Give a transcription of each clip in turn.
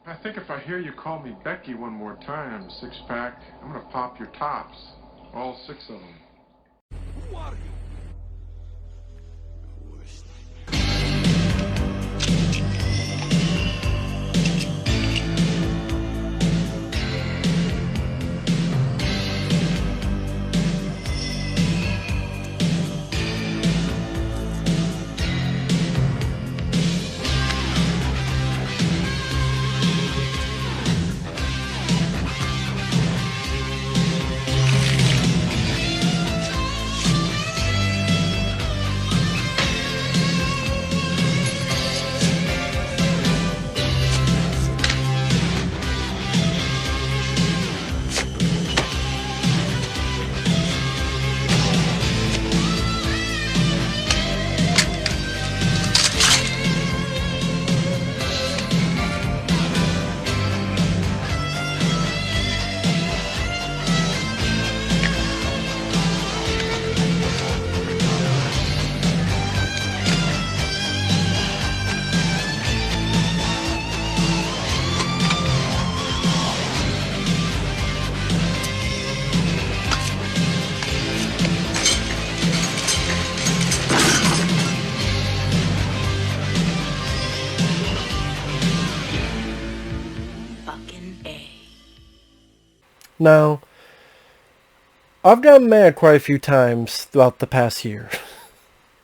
I think if I hear you call me Becky one more time, six-pack, I'm gonna pop your tops. All six of them. Who are you? Now, I've gotten mad quite a few times throughout the past year.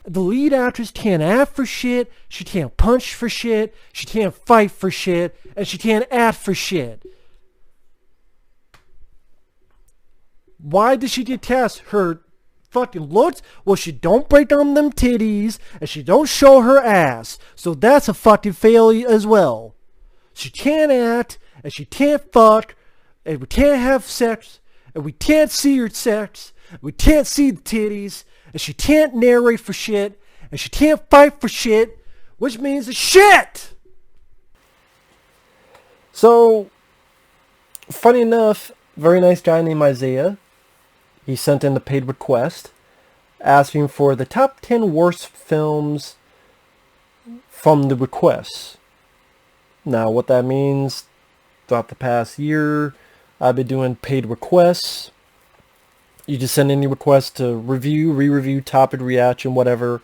The lead actress can't act for shit, she can't punch for shit, she can't fight for shit, and she can't act for shit. Why did she get cast? Her fucking looks? Well, she don't break down them titties, and she don't show her ass. So that's a fucking failure as well. She can't act, and she can't fuck, and we can't have sex, and we can't see her sex, and we can't see the titties, and she can't narrate for shit, and she can't fight for shit, which means the shit! So, funny enough, very nice guy named Isaiah, he sent in a paid request asking for the top 10 worst films from the requests. Now, what that means, throughout the past year, I've been doing paid requests. You just send any requests to review, re-review, topic, reaction, whatever.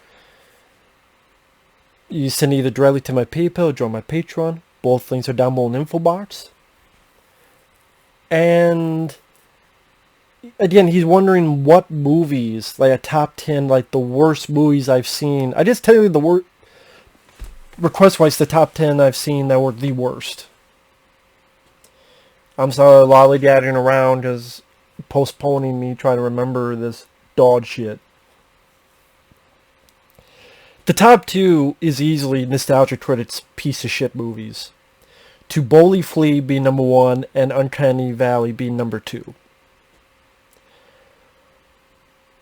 You send either directly to my PayPal or join my Patreon. Both links are down below in the info box. And again, he's wondering what movies, like a top 10, like the worst movies I've seen. I just tell you the worst, request-wise, the top 10 I've seen that were the worst. I'm sorry, lollygagging around because postponing me trying to remember this dog shit. The top 2 is easily Nostalgia Critic's piece of shit movies. To Boldly Flee being number 1 and Uncanny Valley being number 2.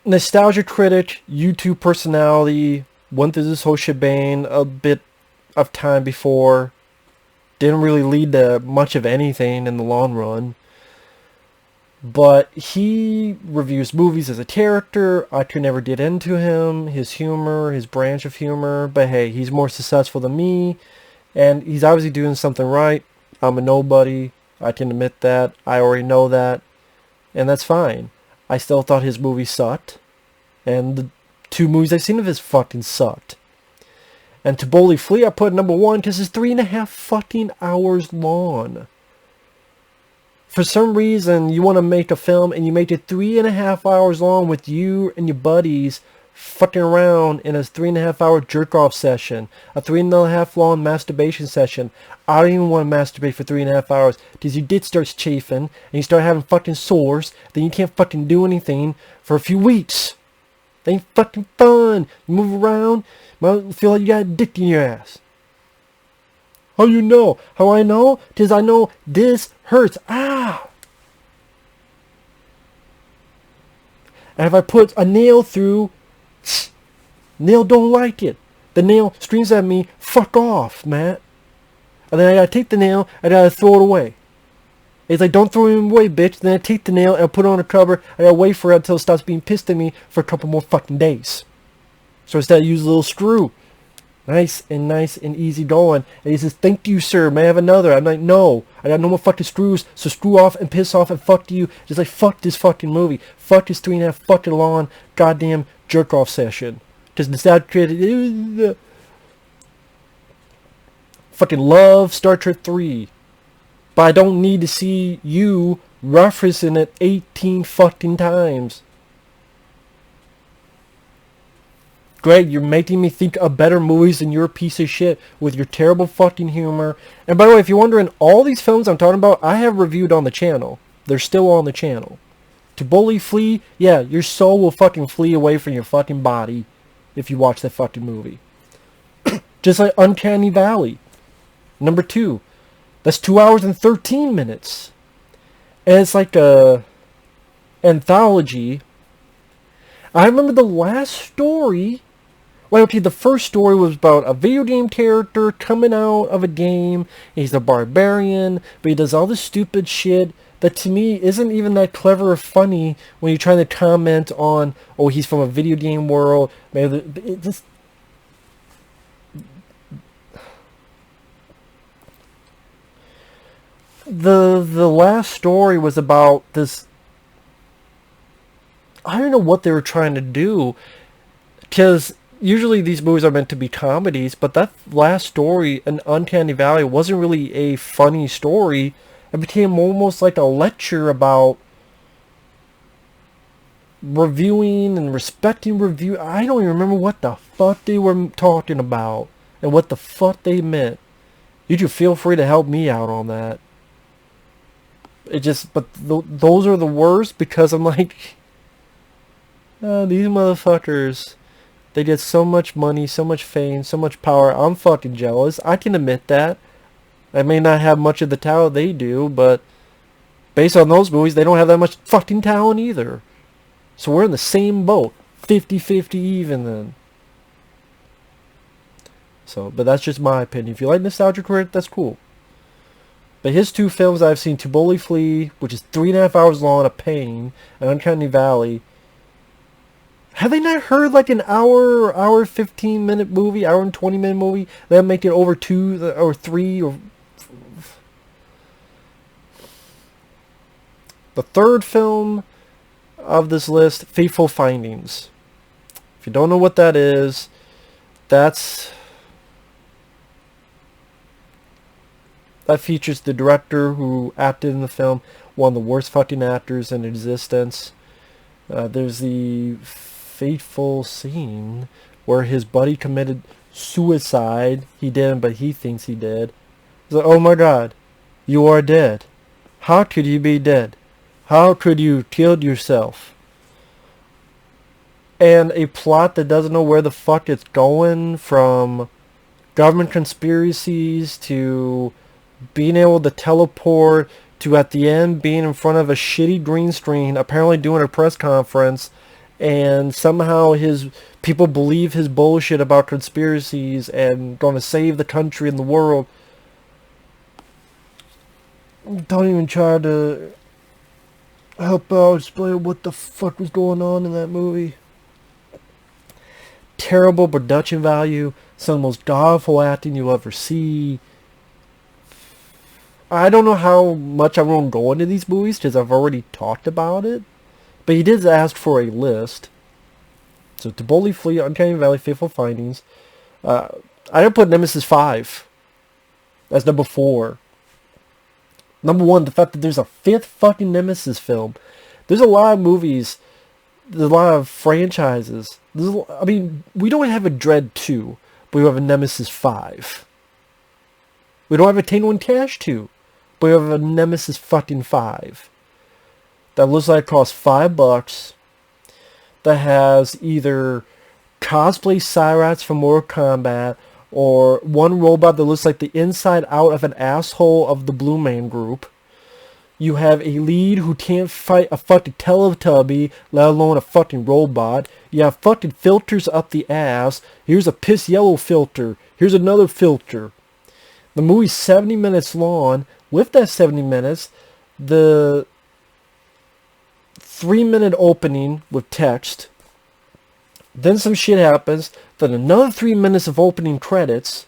Nostalgia Critic, YouTube personality, went through this whole shebang a bit of time before. Didn't really lead to much of anything in the long run. But he reviews movies as a character. I could never get into him, his humor, his branch of humor. But hey, he's more successful than me. And he's obviously doing something right. I'm a nobody. I can admit that. I already know that. And that's fine. I still thought his movie sucked. And the 2 movies I've seen of his fucking sucked. And To Boldly Flee I put number 1 because it's 3.5 fucking hours long. For some reason, you want to make a film and you make it 3.5 hours long with you and your buddies fucking around in a 3.5 hour jerk-off session. A 3.5 long masturbation session. I don't even want to masturbate for 3.5 hours because your dick starts chafing and you start having fucking sores. Then you can't fucking do anything for a few weeks. That ain't fucking fun. You move around, you feel like you got a dick in your ass. How you know? How I know? Because I know this hurts. Ah! And if I put a nail through, nail don't like it. The nail screams at me, fuck off, Matt. And then I gotta take the nail, I gotta throw it away. It's like, don't throw it away, bitch. Then I take the nail and I put it on a cover. I gotta wait for it until it stops being pissed at me for a couple more fucking days. So instead I use a little screw. Nice and easy going. And he says, thank you, sir. May I have another? I'm like, no. I got no more fucking screws, so screw off and piss off and fuck you. Just like, fuck this fucking movie. Fuck this 3.5 fucking long goddamn jerk-off session. Just nostalgia created. Fucking love Star Trek 3. But I don't need to see you referencing it 18 fucking times. Greg, you're making me think of better movies than your piece of shit with your terrible fucking humor. And by the way, if you're wondering, all these films I'm talking about, I have reviewed on the channel. They're still on the channel. To bully flee, yeah, your soul will fucking flee away from your fucking body if you watch that fucking movie. Just like Uncanny Valley. Number 2. That's 2 hours and 13 minutes. And it's like a anthology. I remember the last story. Well, okay, the first story was about a video game character coming out of a game. He's a barbarian, but he does all this stupid shit that to me isn't even that clever or funny when you're trying to comment on, oh, he's from a video game world. Maybe it just... The last story was about this... I don't know what they were trying to do, because usually these movies are meant to be comedies, but that last story in Uncanny Valley wasn't really a funny story. It became almost like a lecture about reviewing and respecting review. I don't even remember what the fuck they were talking about and what the fuck they meant. You should feel free to help me out on that. It just, but those are the worst, because I'm like, these motherfuckers, they get so much money, so much fame, so much power. I'm fucking jealous. I can admit that. I may not have much of the talent they do, but based on those movies, they don't have that much fucking talent either. So we're in the same boat. 50-50 even then. So, but that's just my opinion. If you like nostalgia crit, that's cool. But his 2 films I've seen, To Bully Flee, which is 3.5 hours long, a pain, and Uncanny Valley. Have they not heard like an hour 15 minute movie, hour and 20 minute movie that make it over 2 or 3 or... The third film of this list, Fateful Findings. If you don't know what that is, that features the director who acted in the film, one of the worst fucking actors in existence. There's the fateful scene where his buddy committed suicide. He didn't, but he thinks he did. He's like, oh my god, you are dead. How could you be dead? How could you kill yourself? And a plot that doesn't know where the fuck it's going, from government conspiracies to being able to teleport to at the end being in front of a shitty green screen, apparently doing a press conference, and somehow his people believe his bullshit about conspiracies and going to save the country and the world. Don't even try to help out explain what the fuck was going on in that movie. Terrible production value, some of the most awful acting you'll ever see. I don't know how much I won't go into these movies because I've already talked about it. But he did ask for a list. So, To Bully Flee, Uncanny Valley, Fateful Findings. I didn't put Nemesis 5 as number 4. Number 1, the fact that there's a 5th fucking Nemesis film. There's a lot of movies. There's a lot of franchises. I mean, we don't have a Dread 2, but we have a Nemesis 5. We don't have a Tango and Cash 2, but we have a Nemesis fucking 5. That looks like it costs $5. That has either cosplay Cyrats from Mortal Kombat, or one robot that looks like the inside out of an asshole of the Blue Man Group. You have a lead who can't fight a fucking Teletubby, let alone a fucking robot. You have fucking filters up the ass. Here's a piss yellow filter. Here's another filter. The movie's 70 minutes long. With that 70 minutes, the 3-minute opening with text. Then some shit happens. then another 3 minutes of opening credits,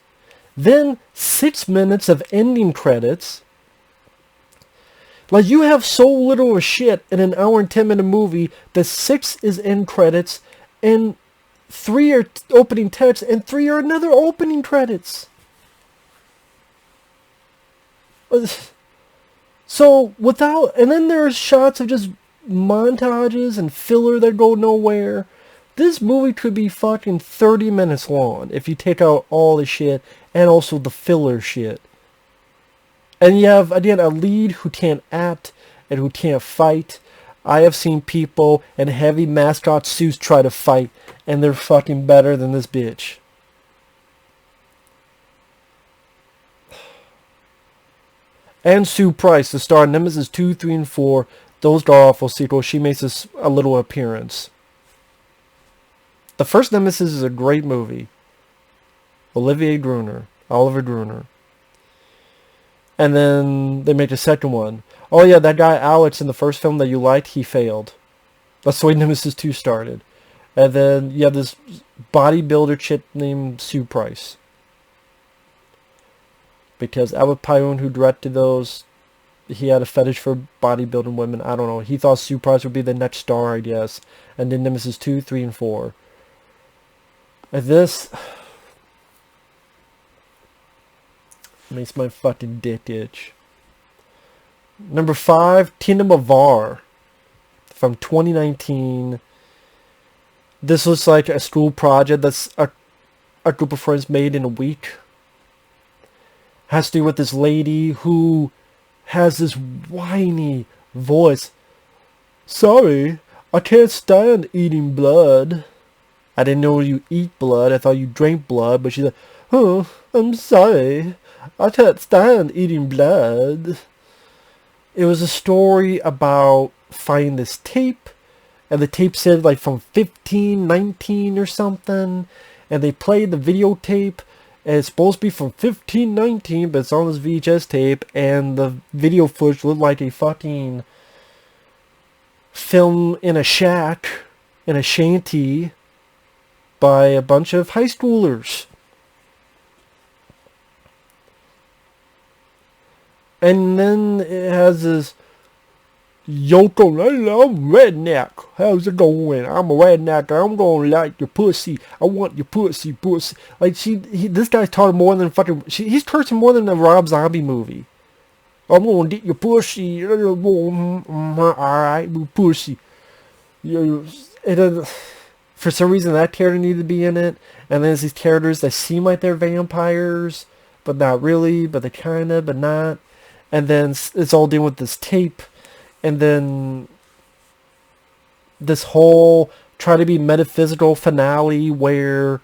then 6 minutes of ending credits. Like, you have so little of shit in an hour and 10 minute movie that 6 is end credits and 3 are opening text and 3 are another opening credits. So and then there's shots of just montages and filler that go nowhere. This movie could be fucking 30 minutes long if you take out all the shit and also the filler shit. And you have, again, a lead who can't act and who can't fight. I have seen people in heavy mascot suits try to fight, and they're fucking better than this bitch. And Sue Price, the star of Nemesis 2, 3, and 4, those god-awful sequels, she makes a little appearance. The first Nemesis is a great movie. Oliver Gruner. And then they make the second one. Oh yeah, that guy Alex in the first film that you liked, he failed. That's the way Nemesis 2 started. And then you have this bodybuilder chick named Sue Price. Because Albert Pyun, who directed those, he had a fetish for bodybuilding women. I don't know. He thought Sue Price would be the next star, I guess. And then Nemesis 2, 3, and 4. And this makes my fucking dick itch. Number 5, Kingdom of Var. From 2019. This looks like a school project that's a group of friends made in a week. Has to do with this lady who has this whiny voice. Sorry, I can't stand eating blood. I didn't know you eat blood. I thought you drank blood. But she's like, oh, I'm sorry. I can't stand eating blood. It was a story about finding this tape. And the tape said like from 1519 or something. And they played the videotape. And it's supposed to be from 1519, but it's on this VHS tape. And the video footage looked like a fucking film in a shack, in a shanty, by a bunch of high schoolers. And then it has this Yoko, I'm redneck. How's it going? I'm a redneck. I'm gonna like your pussy. I want your pussy. Like this guy's talking more than fucking. He's cursing more than a Rob Zombie movie. I'm gonna get your pussy. Alright, pussy. For some reason, that character needed to be in it. And then there's these characters that seem like they're vampires, but not really. But they kinda, but not. And then it's all dealing with this tape. And then this whole try to be metaphysical finale where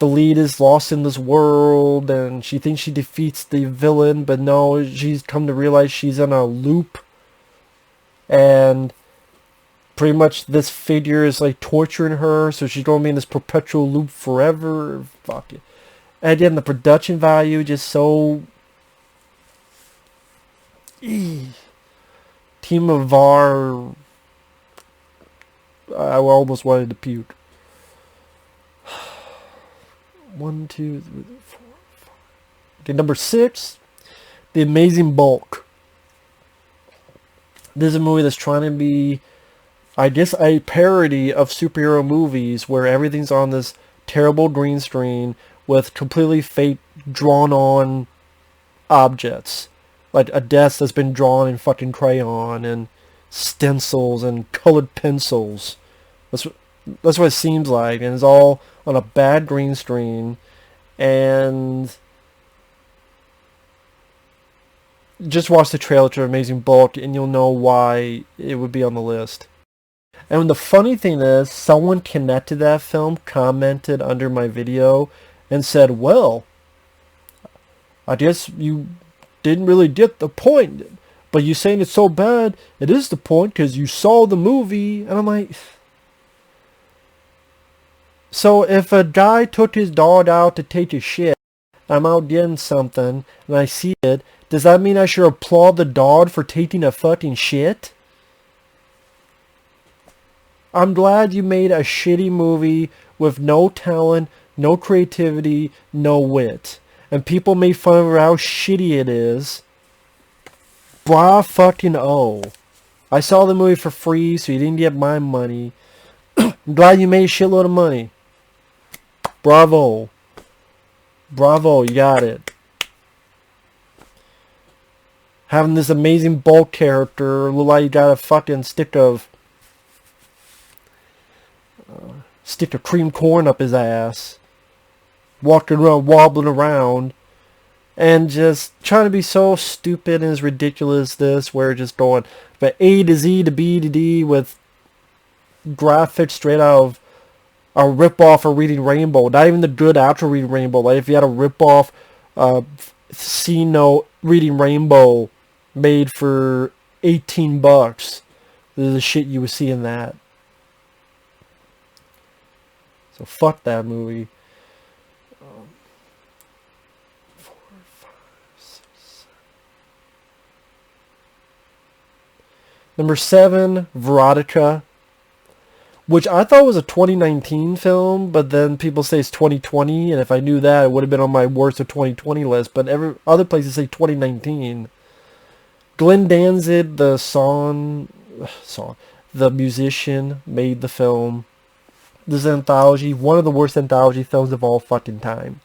the lead is lost in this world and she thinks she defeats the villain, but no, she's come to realize she's in a loop. And pretty much this figure is like torturing her, so she's going to be in this perpetual loop forever. Fuck it. And again, the production value just so... Team of Var, I almost wanted to puke. 1, 2, 3, 4, 5. Okay, number 6, The Amazing Bulk. This is a movie that's trying to be, I guess, a parody of superhero movies where everything's on this terrible green screen with completely fake, drawn-on objects. Like a desk that's been drawn in fucking crayon and stencils and colored pencils. That's what it seems like. And it's all on a bad green screen. And just watch the trailer to Amazing Bulk and you'll know why it would be on the list. And the funny thing is, someone connected that film, commented under my video, and said, well, I guess you didn't really get the point, but you saying it's so bad, it is the point because you saw the movie. And I'm like, so if a guy took his dog out to take a shit, I'm out getting something and I see it, does that mean I should applaud the dog for taking a fucking shit? I'm glad you made a shitty movie with no talent, no creativity, no wit. And people made fun of how shitty it is. Bra fucking oh. I saw the movie for free, so you didn't get my money. I'm glad you made a shitload of money. Bravo. Bravo, you got it. Having this amazing Bulk character look like you got a fucking stick of cream corn up his ass. Walking around, wobbling around. And just trying to be so stupid and as ridiculous this, where just going from A to Z to B to D with graphics straight out of a rip-off of Reading Rainbow. Not even the good actual Reading Rainbow. Like if you had a rip-off C-Note Reading Rainbow made for $18, this is the shit you would see in that. So fuck that movie. 4, 5, 6, 7. Number 7, Veronica, which I thought was a 2019 film, but then people say it's 2020, and if I knew that, it would have been on my worst of 2020 list, but every other places say 2019. Glenn Danzig, the musician, made the film. This is an anthology, one of the worst anthology films of all fucking time.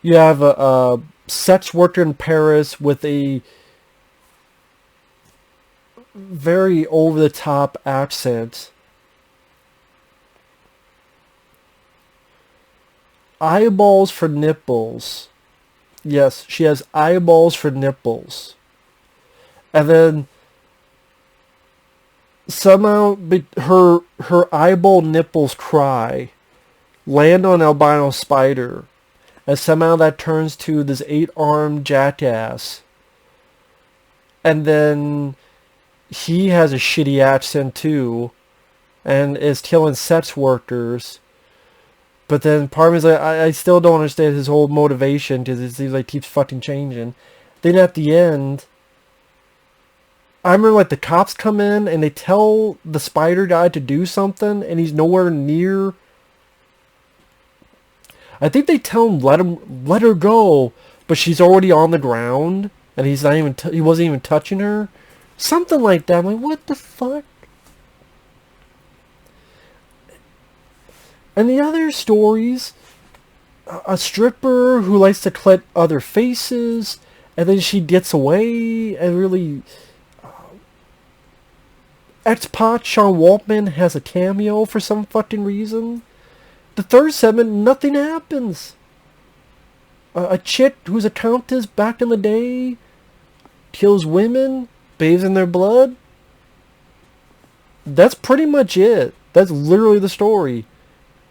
You have a sex worker in Paris with a very over-the-top accent. Eyeballs for nipples. Yes, she has eyeballs for nipples. And then somehow her eyeball nipples cry, land on albino spider, and somehow that turns to this 8-armed jackass. And then he has a shitty accent too, and is killing sex workers. But then part of me is like, I still don't understand his whole motivation, because it seems like he keeps fucking changing. Then at the end, I remember like the cops come in and they tell the spider guy to do something, and he's nowhere near. I think they tell him let her go, but she's already on the ground, and he's not even he wasn't even touching her. Something like that. I'm like, what the fuck? And the other stories, a stripper who likes to collect other faces, and then she gets away, and really, X-Pac Sean Waltman has a cameo for some fucking reason. The third segment, nothing happens. A chick who's a countess back in the day kills women, bathes in their blood. That's pretty much it. That's literally the story.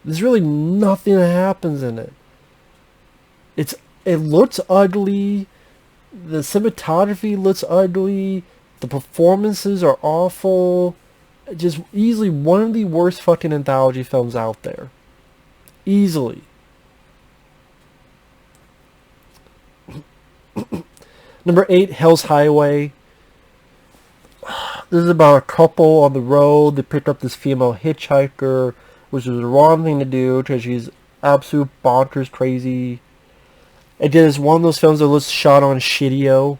There's really nothing that happens in it. It looks ugly. The cinematography looks ugly. The performances are awful. Just easily one of the worst fucking anthology films out there. Easily. Number 8, Hell's Highway. This is about a couple on the road. They pick up this female hitchhiker, which is the wrong thing to do because she's absolute bonkers crazy. Again, it's one of those films that looks shot on Shitio.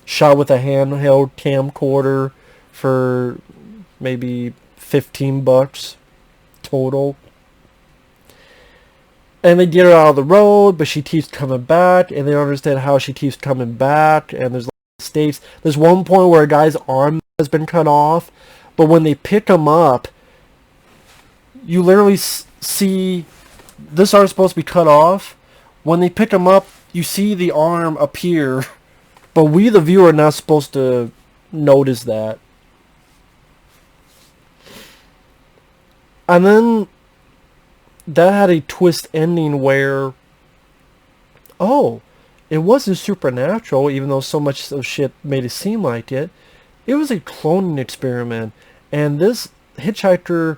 Shot with a handheld camcorder for maybe $15 total. And they get her out of the road, but she keeps coming back, and they don't understand how she keeps coming back, and there's mistakes. There's one point where a guy's arm has been cut off, but when they pick him up, you literally see this arm's supposed to be cut off. When they pick him up, you see the arm appear, but we, the viewer, are not supposed to notice that. And then that had a twist ending where, oh, it wasn't supernatural, even though so much of shit made it seem like it. It was a cloning experiment, and this hitchhiker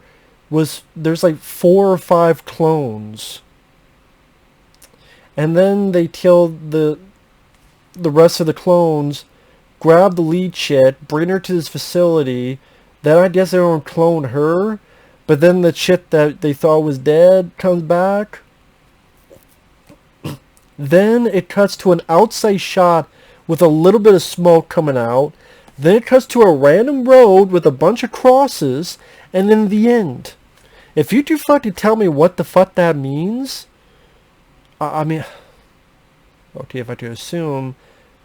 there's like 4 or 5 clones. And then they killed the rest of the clones, grab the lead chick, bring her to this facility. Then I guess they don't clone her, But then the shit that they thought was dead comes back. Then it cuts to an outside shot with a little bit of smoke coming out. Then it cuts to a random road with a bunch of crosses. And then the end. If you two fucking tell me what the fuck that means, I mean, okay, if I could assume,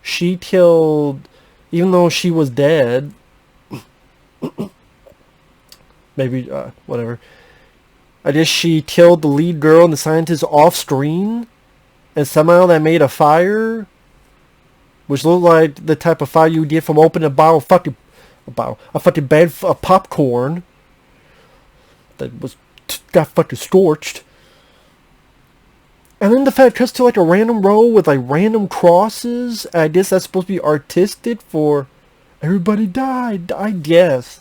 she killed, even though she was dead, maybe, whatever, I guess she killed the lead girl and the scientist off screen, and somehow that made a fire, which looked like the type of fire you would get from opening a fucking bag of popcorn that got fucking scorched. And then the fact cuts to like a random row with like random crosses. I guess that's supposed to be artistic for everybody died, I guess.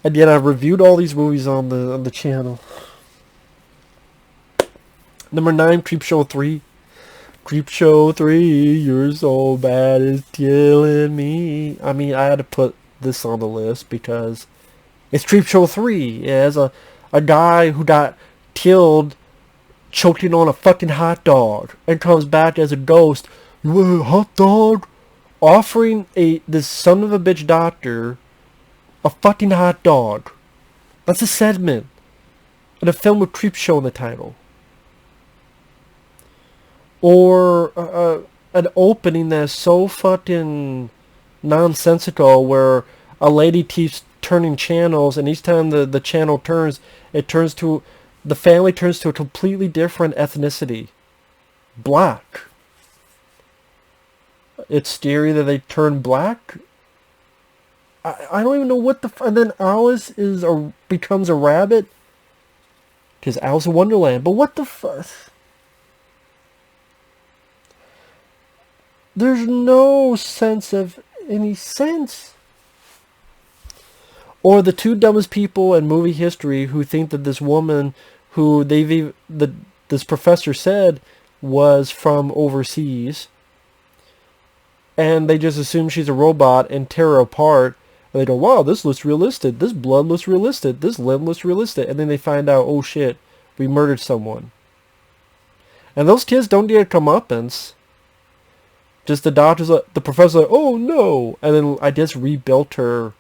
And yet I've reviewed all these movies on the channel. Number 9, Creepshow 3. Creepshow 3, you're so bad, it's killing me. I mean, I had to put this on the list because it's Creepshow 3. It has a guy who got killed choking on a fucking hot dog and comes back as a ghost. You want a hot dog? Offering this son of a bitch doctor a fucking hot dog. That's a segment in a film with Creepshow in the title. Or an opening that's so fucking nonsensical where a lady keeps turning channels, and each time the channel turns, the family turns to a completely different ethnicity. Black. It's scary that they turn black. I don't even know what and then Alice becomes a rabbit. Because Alice in Wonderland. But what the fuck? There's no sense of any sense. Or the two dumbest people in movie history who think that this woman who this professor said was from overseas, and they just assume she's a robot and tear her apart, and they go, wow, this looks realistic, this blood looks realistic, this limb looks realistic, and then they find out, oh shit, we murdered someone. And those kids don't get comeuppance. Just the professor's like, oh no! And then I just rebuilt her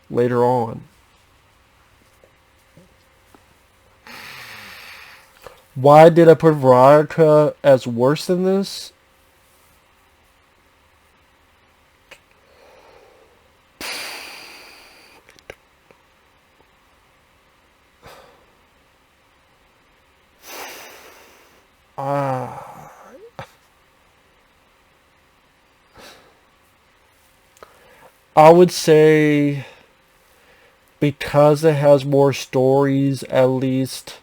later on. Why did I put Veronica as worse than this? I would say because it has more stories, at least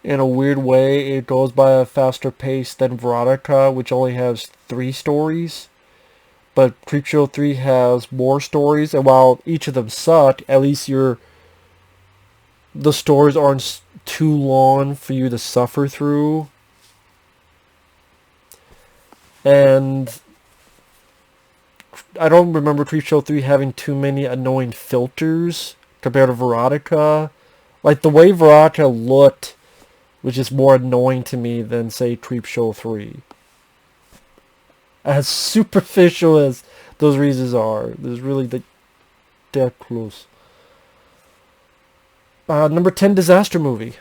in a weird way, it goes by a faster pace than Veronica, which only has 3 stories. But Creepshow 3 has more stories, and while each of them suck, at least the stories aren't too long for you to suffer through. And I don't remember Creepshow 3 having too many annoying filters compared to Veronica. Like, the way Veronica looked was just more annoying to me than, say, Creepshow 3. As superficial as those reasons are, there's really that close. Number 10, Disaster Movie.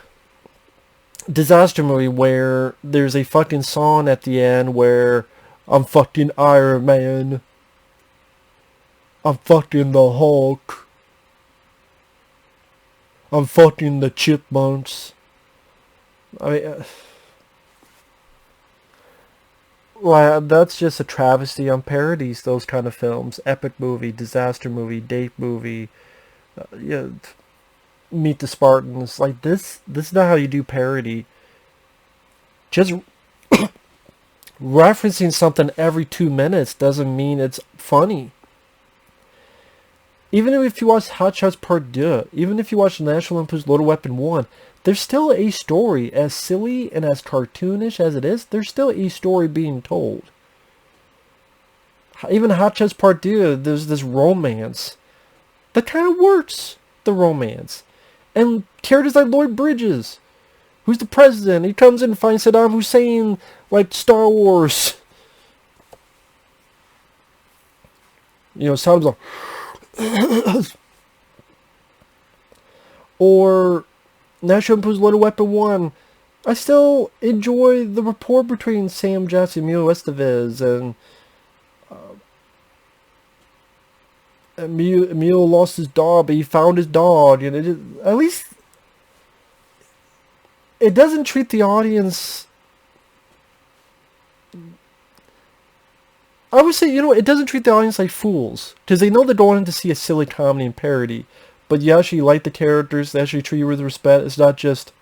Disaster Movie where there's a fucking song at the end where I'm fucking Iron Man. I'm fucking the Hulk. I'm fucking the Chipmunks. I mean, well, that's just a travesty on parodies, those kind of films. Epic movie, disaster movie, date movie, Meet the Spartans. Like, this is not how you do parody. Just referencing something every 2 minutes doesn't mean it's funny. Even if you watch Hot Shots Part 2, even if you watch National Lampoon's Loaded Weapon 1, there's still a story. As silly and as cartoonish as it is, there's still a story being told. Even Hot Shots Part 2, there's this romance that kind of works, the romance. And characters like Lloyd Bridges, who's the president, he comes in and finds Saddam Hussein like Star Wars. You know, Saddam's like... Or National Lampoon's Loaded Weapon 1. I still enjoy the rapport between Sam Jackson and Emilio Estevez, and Emilio lost his dog, but he found his dog, and at least it doesn't treat the audience... I would say, you know, it doesn't treat the audience like fools. Because they know they're going to see a silly comedy and parody. But you actually like the characters. They actually treat you with respect. It's not just,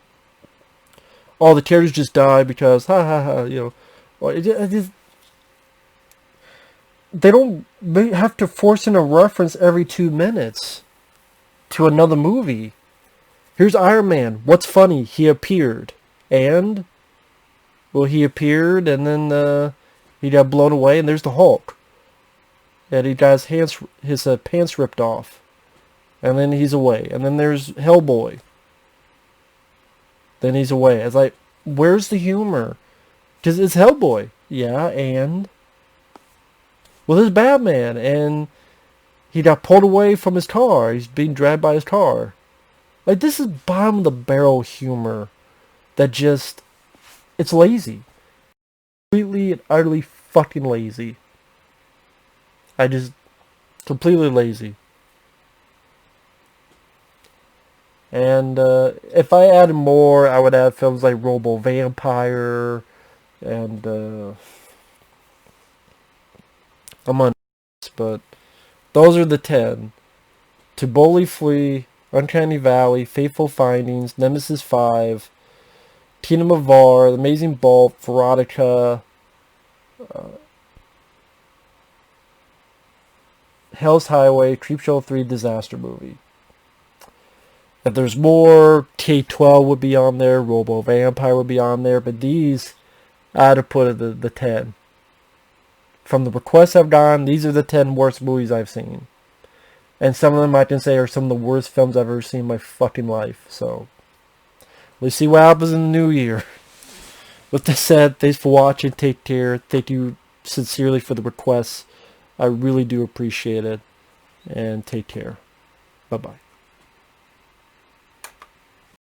oh, the characters just die because, ha ha ha, you know. Well, they don't have to force in a reference every 2 minutes to another movie. Here's Iron Man. What's funny? He appeared. And? Well, he appeared and then... he got blown away, and there's the Hulk. And he got his pants ripped off. And then he's away. And then there's Hellboy. Then he's away. It's like, where's the humor? Because it's Hellboy. Yeah, and... well, there's Batman, and he got pulled away from his car. He's being dragged by his car. Like, this is bottom-of-the-barrel humor that just... it's lazy. Completely and utterly fucking lazy. Completely lazy. And if I added more, I would add films like Robo Vampire and I'm on, but those are the 10. To Boldly Flee, Uncanny Valley, Fateful Findings, Nemesis 5, Tina Mavar, The Amazing Bulk, Veronica, Hell's Highway, Creepshow 3, Disaster Movie. If there's more, K-12 would be on there, Robo Vampire would be on there, but these, I'd have put at the 10. From the requests I've gotten, these are the 10 worst movies I've seen. And some of them I can say are some of the worst films I've ever seen in my fucking life, so... let's see what happens in the new year. With that said, thanks for watching. Take care. Thank you sincerely for the requests. I really do appreciate it. And take care. Bye-bye.